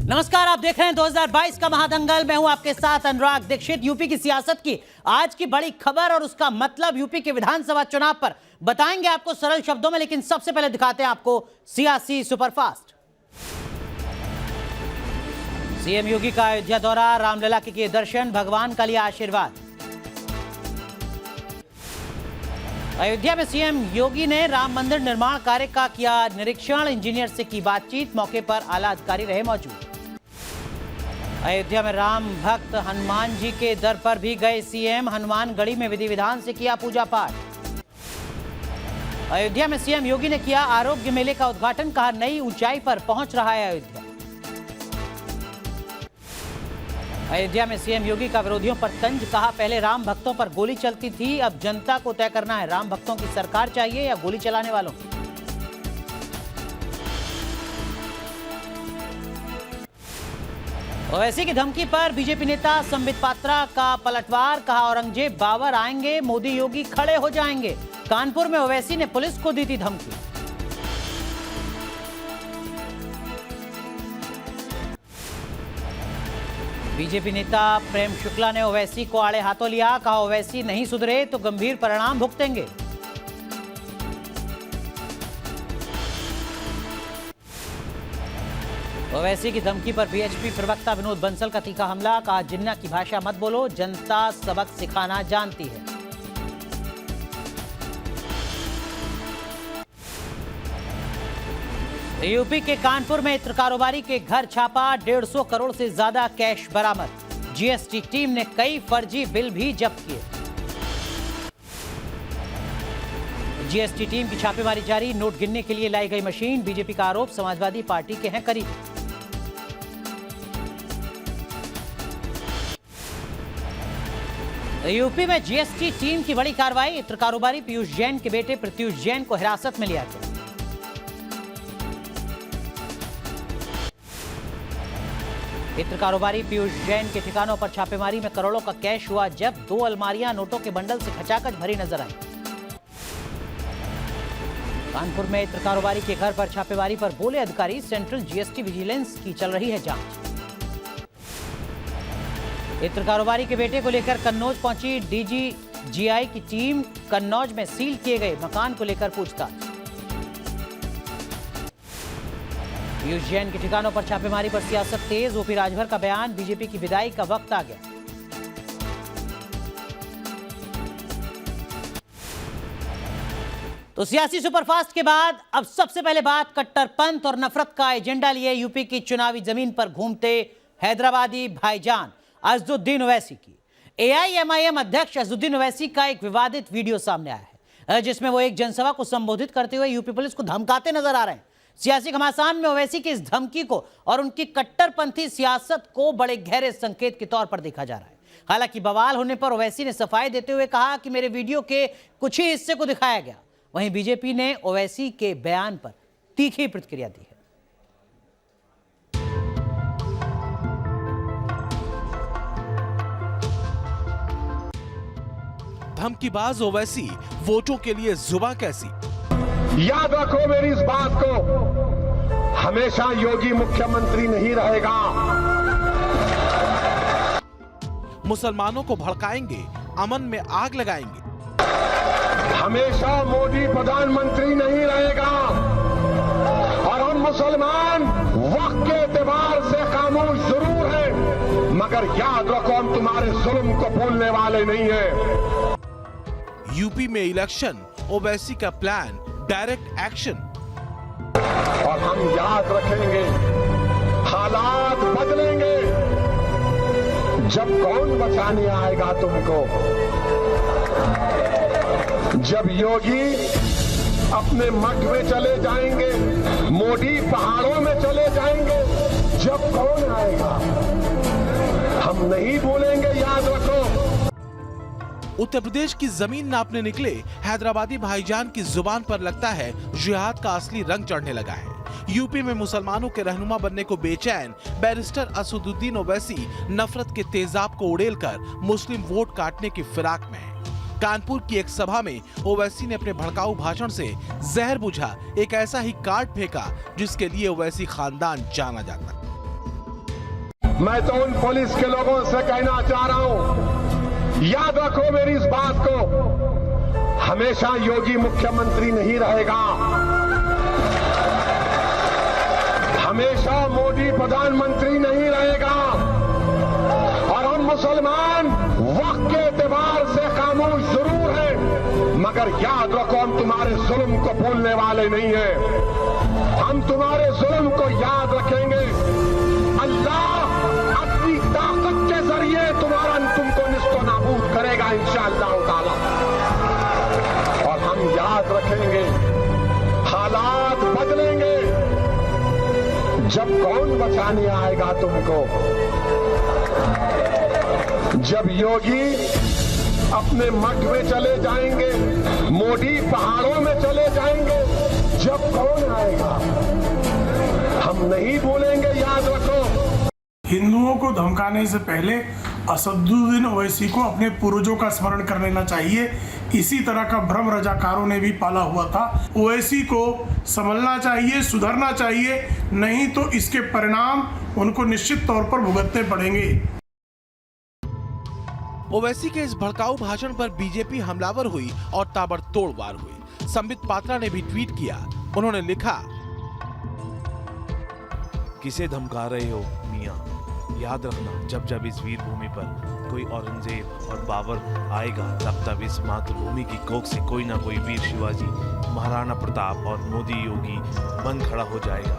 नमस्कार, आप देख रहे हैं 2022 का महादंगल। मैं हूं आपके साथ अनुराग दीक्षित। यूपी की सियासत की आज की बड़ी खबर और उसका मतलब यूपी के विधानसभा चुनाव पर बताएंगे आपको सरल शब्दों में, लेकिन सबसे पहले दिखाते हैं आपको सियासी सुपरफास्ट। सीएम योगी का अयोध्या दौरा, रामलला के किए दर्शन, भगवान का लिया आशीर्वाद। अयोध्या में सीएम योगी ने राम मंदिर निर्माण कार्य का किया निरीक्षण, इंजीनियर से की बातचीत, मौके पर आला अधिकारी रहे मौजूद। अयोध्या में राम भक्त हनुमान जी के दर पर भी गए सीएम, हनुमानगढ़ी में विधि विधान से किया पूजा पाठ। अयोध्या में सीएम योगी ने किया आरोग्य मेले का उद्घाटन, कहा नई ऊंचाई पर पहुंच रहा है अयोध्या। अयोध्या में सीएम योगी का विरोधियों पर तंज, कहा पहले राम भक्तों पर गोली चलती थी, अब जनता को तय करना है राम भक्तों की सरकार चाहिए या गोली चलाने वालों की। ओवैसी की धमकी पर बीजेपी नेता संबित पात्रा का पलटवार, कहा औरंगजेब बाबर आएंगे, मोदी योगी खड़े हो जाएंगे। कानपुर में ओवैसी ने पुलिस को दी थी धमकी। बीजेपी नेता प्रेम शुक्ला ने ओवैसी को आड़े हाथों लिया, कहा ओवैसी नहीं सुधरे तो गंभीर परिणाम भुगतेंगे। ओवैसी की धमकी पर बीएचपी प्रवक्ता विनोद बंसल का तीखा हमला, कहा जिन्ना की भाषा मत बोलो, जनता सबक सिखाना जानती है। यूपी के कानपुर में इत्र कारोबारी के घर छापा, 150 करोड़ से ज्यादा कैश बरामद। जीएसटी टीम ने कई फर्जी बिल भी जब्त किए। जीएसटी टीम की छापेमारी जारी, नोट गिनने के लिए लाई गई मशीन। बीजेपी का आरोप समाजवादी पार्टी के हैं करीब। यूपी में जीएसटी टीम की बड़ी कार्रवाई, इत्र कारोबारी पीयूष जैन के बेटे प्रत्युष जैन को हिरासत में लिया गया। इत्र कारोबारी पीयूष जैन के ठिकानों पर छापेमारी में करोड़ों का कैश हुआ जब्त। 2 अलमारियां नोटों के बंडल से खचाखच भरी नजर आई। कानपुर में इत्र कारोबारी के घर पर छापेमारी पर बोले अधिकारी, सेंट्रल जीएसटी विजिलेंस की चल रही है जांच। इत्र कारोबारी के बेटे को लेकर कन्नौज पहुंची डीजीजीआई की टीम, कन्नौज में सील किए गए मकान को लेकर पूछताछ। पीयूष जैन के ठिकानों पर छापेमारी पर सियासत तेज, ओपी राजभर का बयान, बीजेपी की विदाई का वक्त आ गया। तो सियासी सुपरफास्ट के बाद अब सबसे पहले बात कट्टरपंथ और नफरत का एजेंडा लिए यूपी की चुनावी जमीन पर घूमते हैदराबादी भाईजान अजदुद्दीन ओवैसी की। एआईएमआईएम अध्यक्ष अजदुद्दीन ओवैसी का एक विवादित वीडियो सामने आया है, जिसमें वो एक जनसभा को संबोधित करते हुए यूपी पुलिस को धमकाते नजर आ रहे हैं। सियासी घमासान में ओवैसी की इस धमकी को और उनकी कट्टरपंथी सियासत को बड़े गहरे संकेत के तौर पर देखा जा रहा है। हालांकि बवाल होने पर ओवैसी ने सफाई देते हुए कहा कि मेरे वीडियो के कुछ ही हिस्से को दिखाया गया। वहीं बीजेपी ने ओवैसी के बयान पर तीखी प्रतिक्रिया दी है। धमकीबाज ओवैसी, वोटों के लिए जुबां कैसी। याद रखो मेरी इस बात को, हमेशा योगी मुख्यमंत्री नहीं रहेगा। मुसलमानों को भड़काएंगे, अमन में आग लगाएंगे। हमेशा मोदी प्रधानमंत्री नहीं रहेगा और हम मुसलमान वक्त के एतबार से खामोश जरूर हैं, मगर याद रखो हम तुम्हारे जुल्म को भूलने वाले नहीं हैं। यूपी में इलेक्शन, ओवैसी का प्लान, डायरेक्ट एक्शन। और हम याद रखेंगे, हालात बदलेंगे। जब कौन बचाने आएगा तुमको? जब योगी अपने मठ में चले जाएंगे, मोदी पहाड़ों में चले जाएंगे, जब कौन आएगा? हम नहीं भूलेंगे, याद रखो। उत्तर प्रदेश की जमीन नापने निकले हैदराबादी भाईजान की जुबान पर लगता है जिहाद का असली रंग चढ़ने लगा है। यूपी में मुसलमानों के रहनुमा बनने को बेचैन बैरिस्टर असदुद्दीन ओवैसी नफरत के तेजाब को उड़ेलकर मुस्लिम वोट काटने की फिराक में है। कानपुर की एक सभा में ओवैसी ने अपने भड़काऊ भाषण से जहर बुझा एक ऐसा ही कार्ड फेंका जिसके लिए ओवैसी खानदान जाना जाता। मैं तो उन पुलिस के लोगों से कहना चाह रहा हूं, याद रखो मेरी इस बात को, हमेशा योगी मुख्यमंत्री नहीं रहेगा, हमेशा मोदी प्रधानमंत्री नहीं रहेगा। और हम मुसलमान वक्त के एतबार से खामोश जरूर हैं, मगर याद रखो हम तुम्हारे जुल्म को भूलने वाले नहीं हैं, हम तुम्हारे जुल्म को याद रखेंगे। अल्लाह अपनी ताकत के जरिए तुमको निस्तो नाबूद करेगा इंशाअल्लाह ताला। और हम याद रखेंगे, हालात बदलेंगे, जब कौन बचाने आएगा तुमको? जब योगी अपने मठ में चले जाएंगे, मोदी पहाड़ों में चले जाएंगे, जब कौन आएगा? हम नहीं भूलेंगे, याद रखो। हिंदुओं को धमकाने से पहले असदुद्दीन ओवैसी को अपने पूर्वजों का स्मरण कर लेना चाहिए। इसी तरह का भ्रम रजाकारों ने भी पाला हुआ था। ओवैसी को संभलना चाहिए, सुधरना चाहिए, नहीं तो इसके परिणाम उनको निश्चित तौर पर भुगतने पड़ेंगे। ओवैसी के इस भड़काऊ भाषण पर बीजेपी हमलावर हुई और ताबड़तोड़ वार हुई। संबित पात्रा ने भी ट्वीट किया। उन्होंने लिखा, किसे धमका रहे हो मियां? याद रखना, जब जब इस वीर भूमि पर कोई औरंगजेब और बाबर आएगा, तब तब इस मातृभूमि की कोख से कोई ना कोई वीर शिवाजी, महाराणा प्रताप और मोदी योगी बन खड़ा हो जाएगा।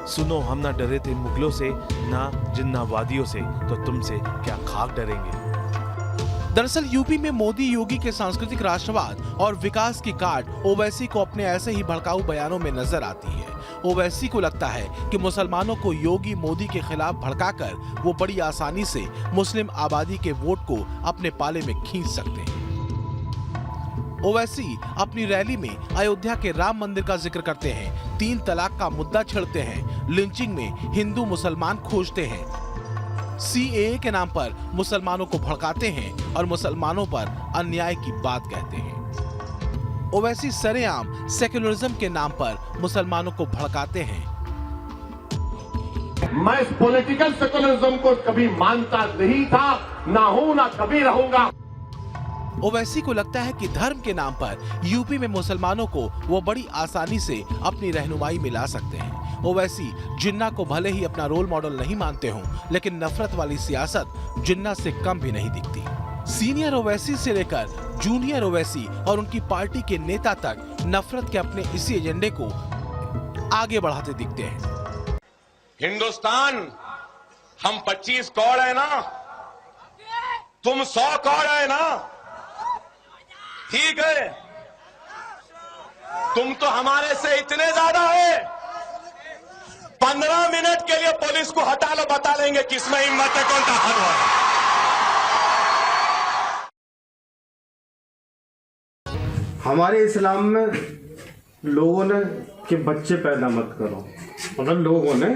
सुनो, हम ना डरे थे मुगलों से, ना जिन्नावादियों से, तो तुमसे क्या खाक डरेंगे। दरअसल यूपी में मोदी योगी के सांस्कृतिक राष्ट्रवाद और विकास की काट ओवैसी को अपने ऐसे ही भड़काऊ बयानों में नजर आती है। ओवैसी को लगता है कि मुसलमानों को योगी मोदी के खिलाफ भड़काकर वो बड़ी आसानी से मुस्लिम आबादी के वोट को अपने पाले में खींच सकते हैं। ओवैसी अपनी रैली में अयोध्या के राम मंदिर का जिक्र करते हैं, 3 तलाक का मुद्दा छेड़ते हैं, लिंचिंग में हिंदू मुसलमान खोजते हैं, सीएए के नाम पर मुसलमानों को भड़काते हैं और मुसलमानों पर अन्याय की बात कहते हैं। ओवैसी सरेआम सेक्युलरिज्म के नाम पर मुसलमानों को भड़काते हैं। मैं इस पॉलिटिकल सेक्युलरिज्म को कभी मानता नहीं था, ना हूं, ना कभी रहूंगा। ओवैसी को लगता है कि धर्म के नाम पर यूपी में मुसलमानों को वो बड़ी आसानी से अपनी रहनुमाई में ला सकते हैं। ओवैसी जिन्ना को भले ही अपना रोल मॉडल नहीं मानते हों, लेकिन नफरत वाली सियासत जिन्ना से कम भी नहीं दिखती। सीनियर ओवैसी से लेकर जूनियर ओवैसी और उनकी पार्टी के नेता तक नफरत के अपने इसी एजेंडे को आगे बढ़ाते दिखते हैं। हिंदुस्तान, हम 25 करोड़ है ना, तुम 100 करोड़ है ना, ठीक है, तुम तो हमारे से इतने ज्यादा है, 15 मिनट के लिए पुलिस को हटा लो, बता लेंगे किसमें हिम्मत है, कौन ताकत है। हमारे इस्लाम में लोगों ने कि बच्चे पैदा मत करो, मतलब लोगों ने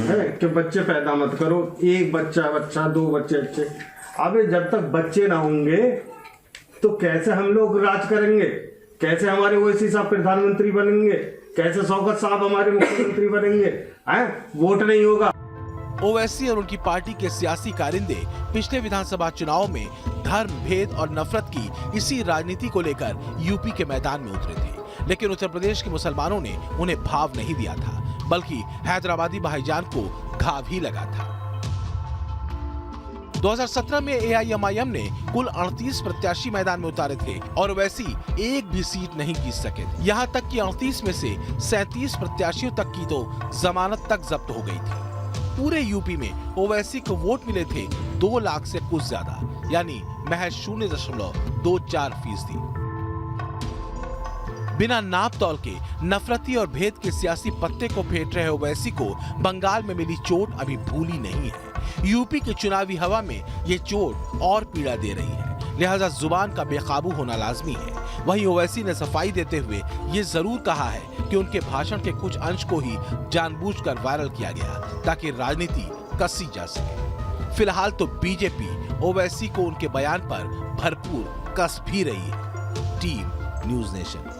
है कि बच्चे पैदा मत करो, 1 बच्चा 2 बच्चे। अबे जब तक बच्चे ना होंगे तो कैसे हम लोग राज करेंगे? कैसे हमारे ओवैसी साहब प्रधानमंत्री बनेंगे? कैसे शौकत साहब हमारे मुख्यमंत्री बनेंगे? वोट नहीं होगा। ओवैसी और उनकी पार्टी के सियासी कारिंदे पिछले विधानसभा चुनाव में धर्म, भेद और नफरत की इसी राजनीति को लेकर यूपी के मैदान में उतरे थे, लेकिन उत्तर प्रदेश के मुसलमानों ने उन्हें भाव नहीं दिया था, बल्कि हैदराबादी भाईजान को घाव ही लगा था। 2017 में एआईएमआईएम ने कुल 38 प्रत्याशी मैदान में उतारे थे और ओवैसी एक भी सीट नहीं जीत सके थे। यहाँ तक कि 38 में से 37 प्रत्याशियों तक की तो जमानत तक जब्त हो गई थी। पूरे यूपी में ओवैसी को वोट मिले थे 2 लाख से कुछ ज्यादा, यानी महज 0.24%। बिना नाप तौल के नफरती और भेद के सियासी पत्ते को फेंट रहे ओवैसी को बंगाल में मिली चोट अभी भूली नहीं है। यूपी की चुनावी हवा में ये चोट और पीड़ा दे रही है, लिहाजा जुबान का बेकाबू होना लाजमी है। वहीं ओवैसी ने सफाई देते हुए ये जरूर कहा है कि उनके भाषण के कुछ अंश को ही जानबूझकर वायरल किया गया ताकि राजनीति कसी जा सके। फिलहाल तो बीजेपी ओवैसी को उनके बयान पर भरपूर कस भी रही है। Team news nation.